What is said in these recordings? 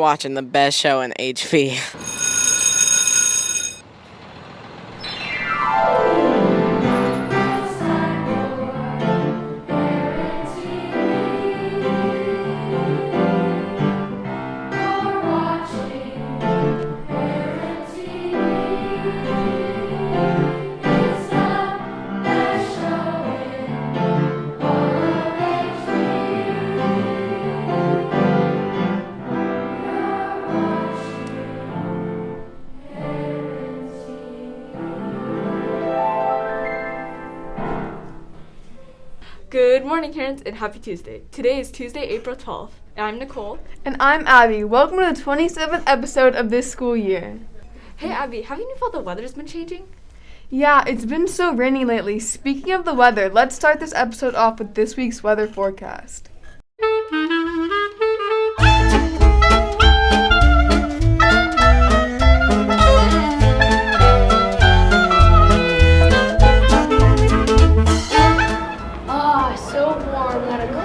watching the best show in HV. Good morning, Herons, and happy Tuesday. Today is Tuesday, April 12th, and I'm Nicole. And I'm Abby. Welcome to the 27th episode of this school year. Hey, Abby, have you felt the weather's been changing? Yeah, it's been so rainy lately. Speaking of the weather, let's start this episode off with this week's weather forecast.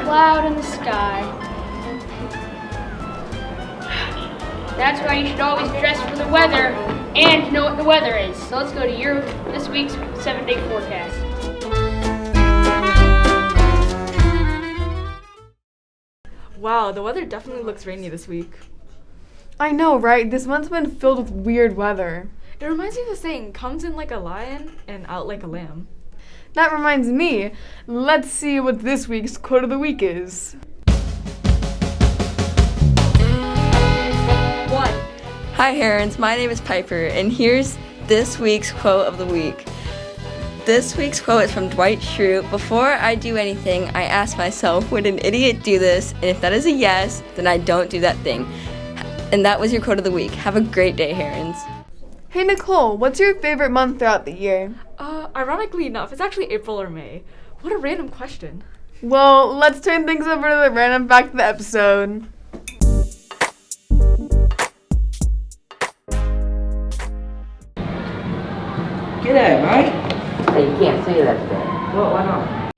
Cloud in the sky. That's why you should always dress for the weather and know what the weather is. So let's go to this week's 7-day forecast. Wow, the weather definitely looks rainy this week. I know, right? This month's been filled with weird weather. It reminds me of the saying, comes in like a lion and out like a lamb. That reminds me, let's see what this week's quote of the week is. 1. Hi Herons, my name is Piper, and here's this week's quote of the week. This week's quote is from Dwight Schrute. Before I do anything, I ask myself, would an idiot do this? And if that is a yes, then I don't do that thing. And that was your quote of the week. Have a great day, Herons. Hey Nicole, what's your favorite month throughout the year? Ironically enough, it's actually April or May. What a random question. Well, let's turn things over to the random fact of the episode. G'day, mate. Hey, you can't say that today. Well, why not?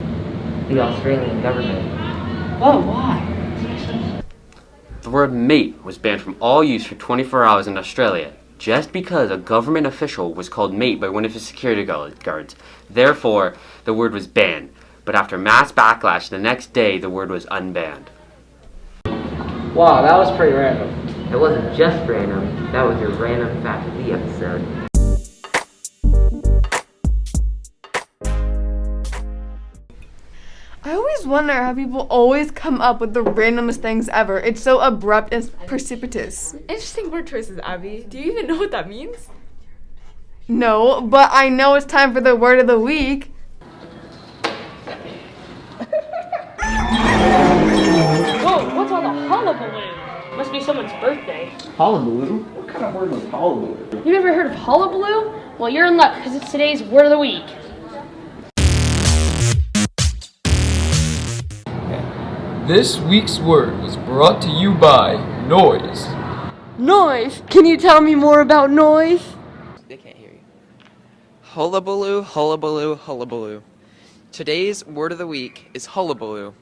The Australian government. Oh, why? The word mate was banned from all use for 24 hours in Australia, just because a government official was called mate by one of his security guards. Therefore, the word was banned. But after mass backlash, the next day, the word was unbanned. Wow, that was pretty random. It wasn't just random, that was your random fact of the episode. I always wonder how people always come up with the randomest things ever. It's so abrupt and precipitous. Interesting word choices, Abby. Do you even know what that means? No, but I know it's time for the word of the week. Whoa, what's all the hullabaloo? Must be someone's birthday. Hullabaloo? What kind of word was hullabaloo? You never heard of hullabaloo? Well, you're in luck because it's today's word of the week. This week's word was brought to you by noise. Noise! Can you tell me more about noise? They can't hear you. Hullabaloo, hullabaloo, hullabaloo. Today's word of the week is hullabaloo.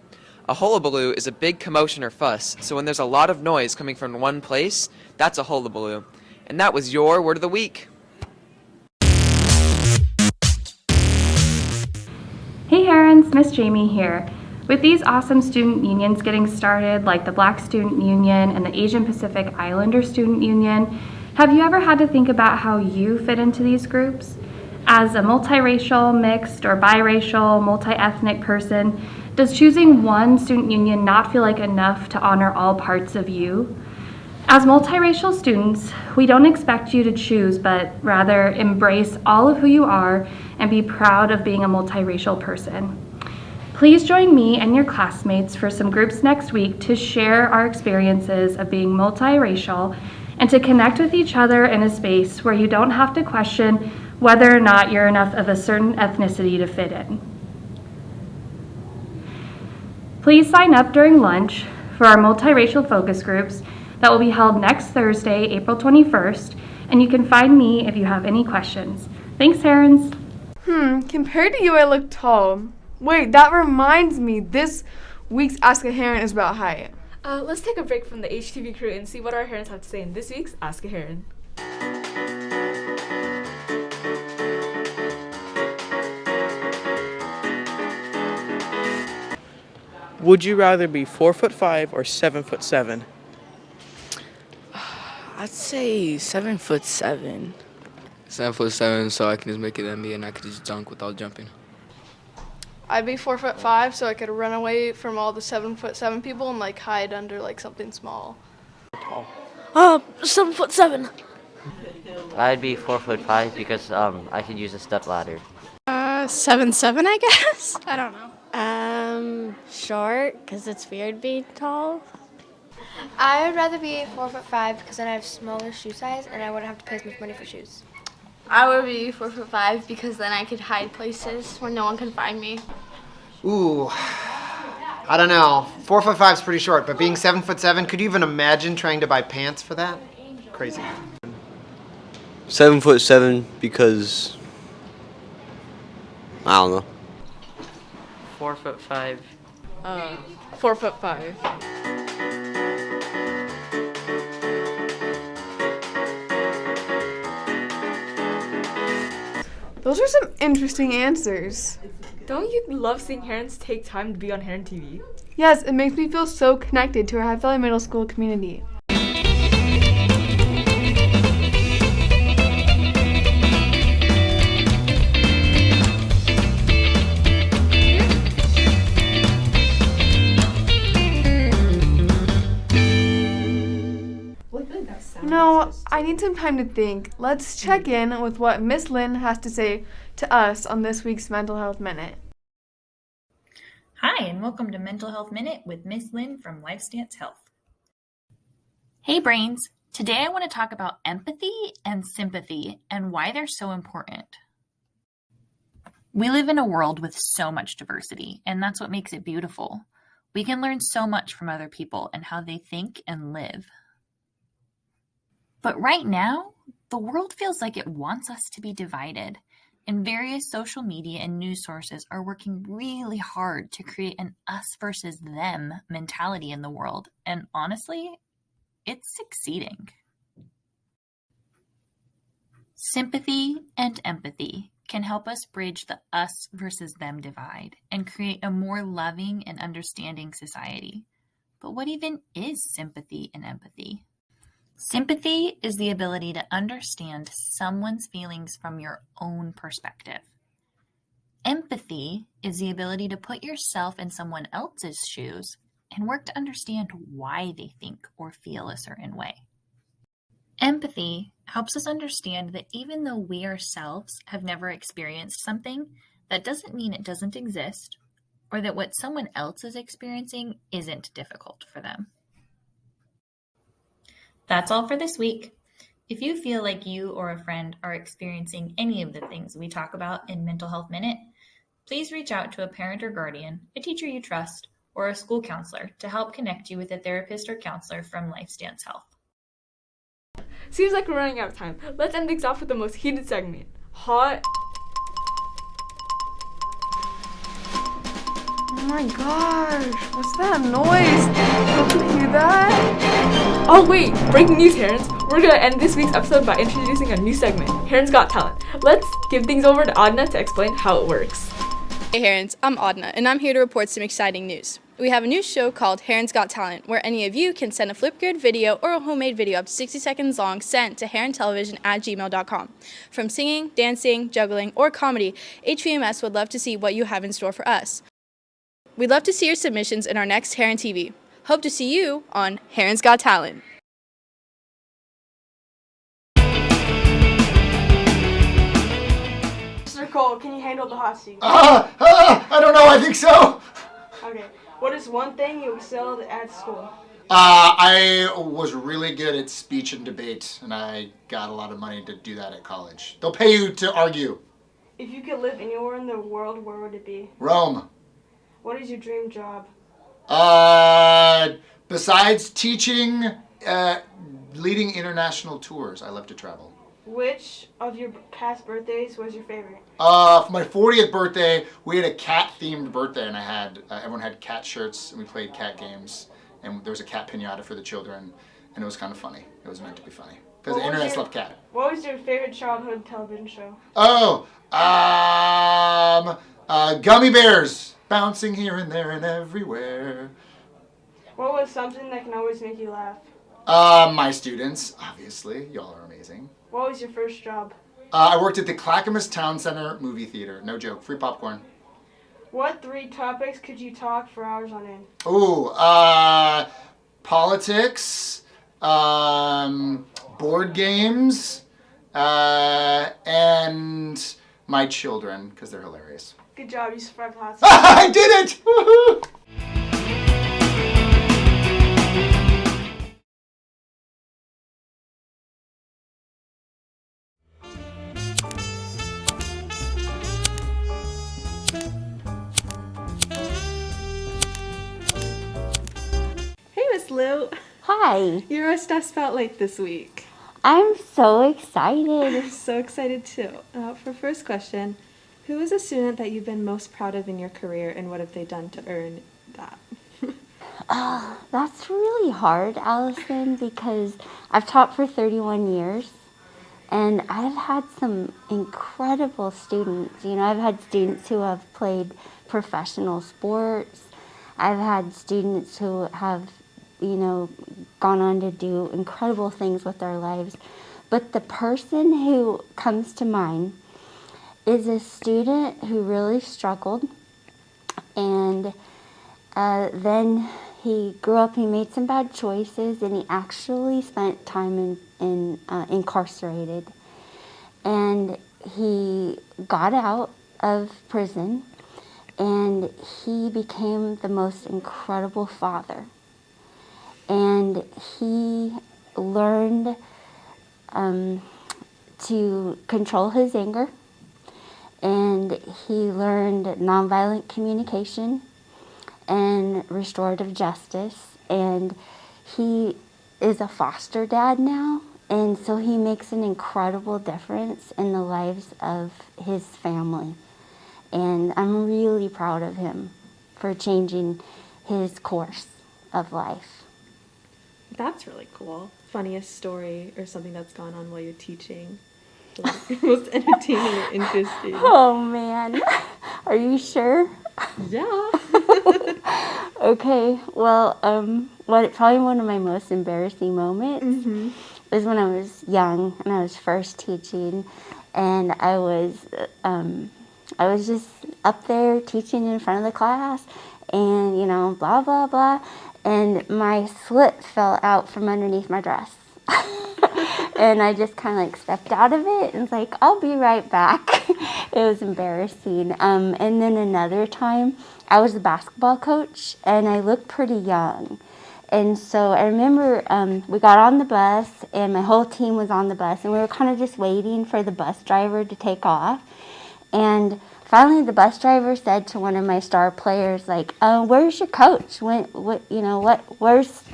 A hullabaloo is a big commotion or fuss, so when there's a lot of noise coming from one place, that's a hullabaloo. And that was your word of the week. Hey Herons, Miss Jamie here. With these awesome student unions getting started, like the Black Student Union and the Asian Pacific Islander Student Union, have you ever had to think about how you fit into these groups? As a multiracial, mixed, or biracial, multi-ethnic person, does choosing one student union not feel like enough to honor all parts of you? As multiracial students, we don't expect you to choose, but rather embrace all of who you are and be proud of being a multiracial person. Please join me and your classmates for some groups next week to share our experiences of being multiracial and to connect with each other in a space where you don't have to question whether or not you're enough of a certain ethnicity to fit in. Please sign up during lunch for our multiracial focus groups that will be held next Thursday, April 21st, and you can find me if you have any questions. Thanks, Herons. Compared to you, I look tall. Wait, that reminds me, this week's Ask a Heron is about height. Let's take a break from the HTV crew and see what our Herons have to say in this week's Ask a Heron. Would you rather be 4'5" or 7'7"? I'd say 7'7". 7'7", so I can just make it NBA and I could just dunk without jumping. I'd be 4'5", so I could run away from all the 7'7" people and like hide under like something small. 7'7". I'd be 4'5" because I could use a step ladder. 7'7", I guess. I don't know. Short, because it's weird being tall. I would rather be 4'5" because then I have smaller shoe size and I wouldn't have to pay as much money for shoes. I would be 4'5" because then I could hide places where no one can find me. Ooh, I don't know. 4'5" is pretty short, but being 7'7", could you even imagine trying to buy pants for that? Crazy. 7'7" because I don't know. 4'5". 4'5". Those are some interesting answers. Don't you love seeing Herons take time to be on Heron TV? Yes, it makes me feel so connected to our High Valley Middle School community. No, I need some time to think. Let's check in with what Miss Lynn has to say to us on this week's Mental Health Minute. Hi, and welcome to Mental Health Minute with Miss Lynn from LifeStance Health. Hey, brains. Today I want to talk about empathy and sympathy and why they're so important. We live in a world with so much diversity, and that's what makes it beautiful. We can learn so much from other people and how they think and live. But right now, the world feels like it wants us to be divided, and various social media and news sources are working really hard to create an us versus them mentality in the world, and honestly, it's succeeding. Sympathy and empathy can help us bridge the us versus them divide and create a more loving and understanding society. But what even is sympathy and empathy? Sympathy is the ability to understand someone's feelings from your own perspective. Empathy is the ability to put yourself in someone else's shoes and work to understand why they think or feel a certain way. Empathy helps us understand that even though we ourselves have never experienced something, that doesn't mean it doesn't exist, or that what someone else is experiencing isn't difficult for them. That's all for this week. If you feel like you or a friend are experiencing any of the things we talk about in Mental Health Minute, please reach out to a parent or guardian, a teacher you trust, or a school counselor to help connect you with a therapist or counselor from LifeStance Health. Seems like we're running out of time. Let's end things off with the most heated segment. Hot. Oh my gosh, what's that noise? Don't you hear that? Oh wait, breaking news, Herons. We're gonna end this week's episode by introducing a new segment, Herons Got Talent. Let's give things over to Adna to explain how it works. Hey Herons, I'm Adna, and I'm here to report some exciting news. We have a new show called Herons Got Talent, where any of you can send a Flipgrid video or a homemade video up to 60 seconds long sent to herontelevision@gmail.com. From singing, dancing, juggling, or comedy, HVMS would love to see what you have in store for us. We'd love to see your submissions in our next Heron TV. Hope to see you on Herons Got Talent. Mr. Cole, can you handle the hot seat? I don't know, I think so. Okay. What is one thing you excelled at school? I was really good at speech and debate, and I got a lot of money to do that at college. They'll pay you to argue. If you could live anywhere in the world, where would it be? Rome. What is your dream job? Besides teaching, leading international tours. I love to travel. Which of your past birthdays was your favorite? For my 40th birthday, we had a cat-themed birthday, and everyone had cat shirts, and we played cat games. and there was a cat pinata for the children, and it was kind of funny. It was meant to be funny because What the was internet's your- love cat. What was your favorite childhood television show? Oh, gummy bears bouncing here and there and everywhere. What was something that can always make you laugh? My students, obviously, y'all are amazing. What was your first job? I worked at the Clackamas Town Center movie theater. No joke, free popcorn. What 3 topics could you talk for hours on end? Ooh, politics, board games, and my children, because they're hilarious. Good job, you survived the hot I did it! Woohoo! Hey, Miss Lou. Hi. You're a Stuff Spotlight this week. I'm so excited. I'm so excited too. For first question, who is a student that you've been most proud of in your career, and what have they done to earn that? That's really hard, Allison, because I've taught for 31 years, and I've had some incredible students. You know, I've had students who have played professional sports. I've had students who have, you know, gone on to do incredible things with their lives. But the person who comes to mind is a student who really struggled, and then he grew up, he made some bad choices, and he actually spent time incarcerated. And he got out of prison, and he became the most incredible father. And he learned to control his anger, and he learned nonviolent communication and restorative justice, and he is a foster dad now, and so he makes an incredible difference in the lives of his family. And I'm really proud of him for changing his course of life. That's really cool. Funniest story or something that's gone on while you're teaching? Like, most entertaining or interesting? Oh man, are you sure? Yeah. Okay, well, probably one of my most embarrassing moments was when I was young and I was first teaching, and I was just up there teaching in front of the class, and, you know, blah, blah, blah, and my slit fell out from underneath my dress. And I just kind of like stepped out of it and was like, I'll be right back. It was embarrassing. And then another time, I was the basketball coach, and I looked pretty young. And so I remember we got on the bus, and my whole team was on the bus, and we were kind of just waiting for the bus driver to take off. And finally, the bus driver said to one of my star players, like, "Where's your coach? Where's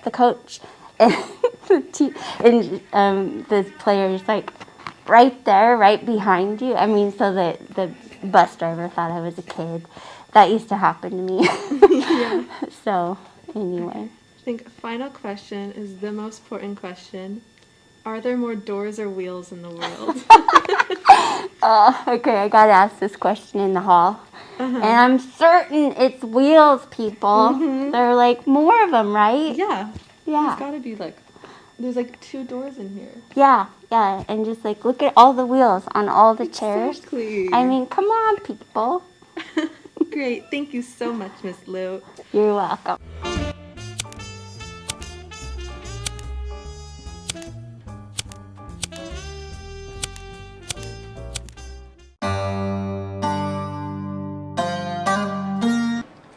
the coach?" And the player's like, "Right there, right behind you." I mean, so the bus driver thought I was a kid. That used to happen to me. Yeah. So, anyway. I think final question is the most important question. Are there more doors or wheels in the world? Okay, I got asked this question in the hall. And I'm certain it's wheels, people. There are like more of them, right? Yeah. Yeah. There's gotta be there's 2 doors in here. Yeah, and just like look at all the wheels on all the chairs. Exactly. I mean, come on, people. Great. Thank you so much, Miss Lou. You're welcome.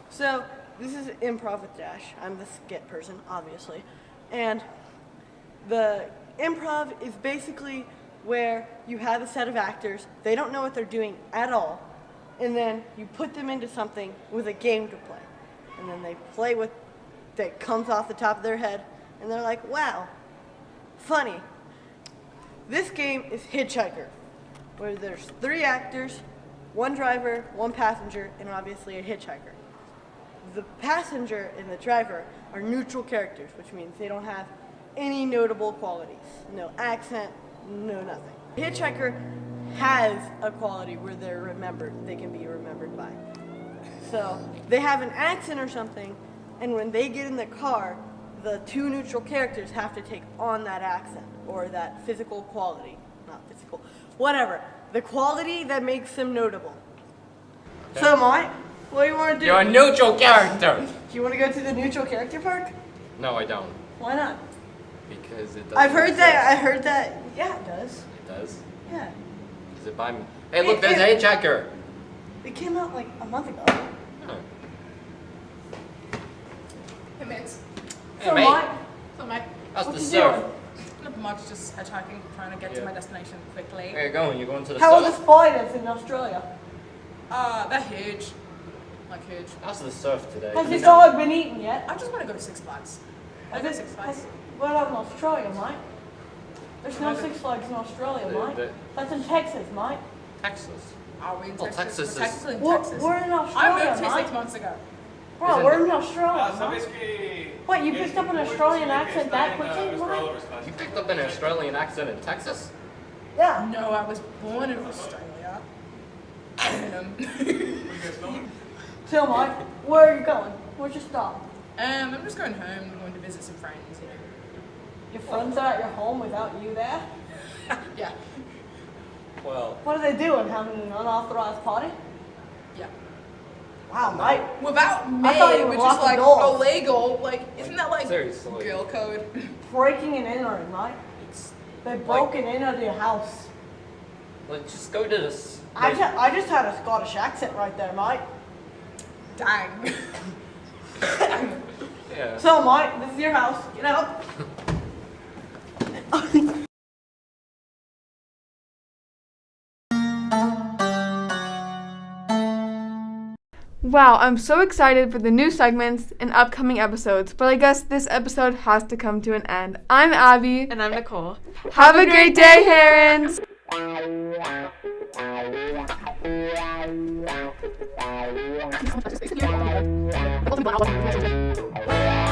So, this is Improv with Dash. I'm the skit person, obviously. And the improv is basically where you have a set of actors, they don't know what they're doing at all, and then you put them into something with a game to play. And then they play with that comes off the top of their head, and they're like, wow, funny. This game is Hitchhiker, where there's 3 actors, 1 driver, 1 passenger, and obviously a hitchhiker. the passenger and the driver are neutral characters, which means they don't have any notable qualities. No accent, no nothing. The hitchhiker has a quality where they're remembered. They can be remembered by. So they have an accent or something, and when they get in the car, the two neutral characters have to take on that accent or that physical quality. Not physical, whatever. The quality that makes them notable. Okay. So, Mike, what do you want to do? You're a neutral character! Do you want to go to the neutral character park? No, I don't. Why not? Because it doesn't I heard exist. that, yeah, it does. It does? Yeah. Is it by me? Hey, look, there's a hitchhiker! It came out like a month ago. Oh. Hey, mates. Hey, mate. Mike. So, Mike. How's What the you surf? doing? Not much, just hitchhiking, trying to get to my destination quickly. Where you going? You're going to the How are the surf? spiders in Australia? They're huge. Like huge. How's the surf today? Has this dog been eaten yet? I just want to go to Six Flags. I go to Six Flags. What about in Australia, Mike? There's no Neither. Six Flags in Australia, The- Mike. the- That's in Texas, Mike. Texas. Are we in Well, Texas? Texas We're is- technically in We're- Texas. we're in I Australia, moved here Mike. 6 months ago. Bro, Isn't we're it- in Australia, Mike. Wait, you picked up an Australian accent that quickly, Mike? You picked up an Australian accent in Texas? Yeah. No, I was born in Australia. So, Mike, where are you going? Where's your stop? I'm just going home. I'm going to visit some friends. You know. Your friends are at your home without you there? Yeah. Well, What are they doing? Having an unauthorized party? Yeah. Wow, Mike. Without me, I thought you were which is locking like doors. illegal. Like, isn't that like seriously. girl code? Breaking and entering, Mike. They broke and entered your house. let's just go to this. I just had a Scottish accent right there, Mike. Dang. Yeah. So, Mike, this is your house. Get out. Wow, I'm so excited for the new segments and upcoming episodes, but I guess this episode has to come to an end. I'm Abby. And I'm Nicole. Have a great day, Herons! Wow.